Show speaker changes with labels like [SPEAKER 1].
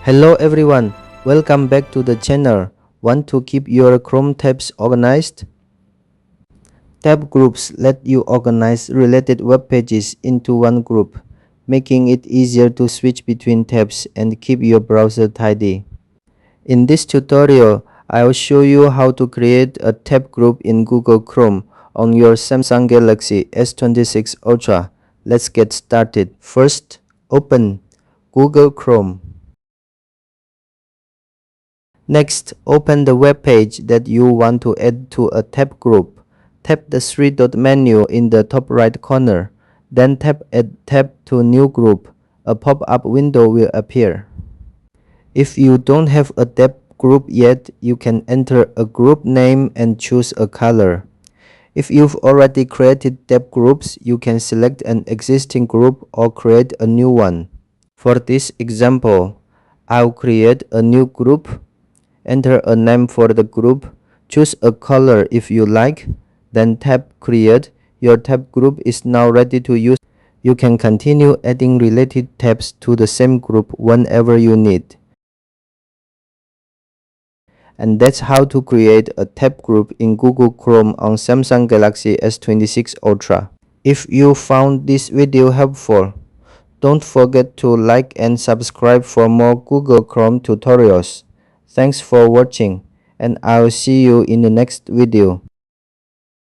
[SPEAKER 1] Hello everyone, welcome back to the channel. Want to keep your Chrome tabs organized? Tab groups let you organize related web pages into one group, making it easier to switch between tabs and keep your browser tidy. In this tutorial, I will show you how to create a tab group in Google Chrome on your Samsung Galaxy S26 Ultra. Let's get started. First, open Google Chrome. Next, open the web page that you want to add to a tab group. Tap the three-dot menu in the top right corner. Then tap Add Tab to New Group. A pop-up window will appear. If you don't have a tab group yet, you can enter a group name and choose a color. If you've already created tab groups, you can select an existing group or create a new one. For this example, I'll create a new group. Enter a name for the group, choose a color if you like, then tap Create. Your tab group is now ready to use. You can continue adding related tabs to the same group whenever you need. And that's how to create a tab group in Google Chrome on Samsung Galaxy S26 Ultra. If you found this video helpful, don't forget to like and subscribe for more Google Chrome tutorials. Thanks for watching, and I'll see you in the next video.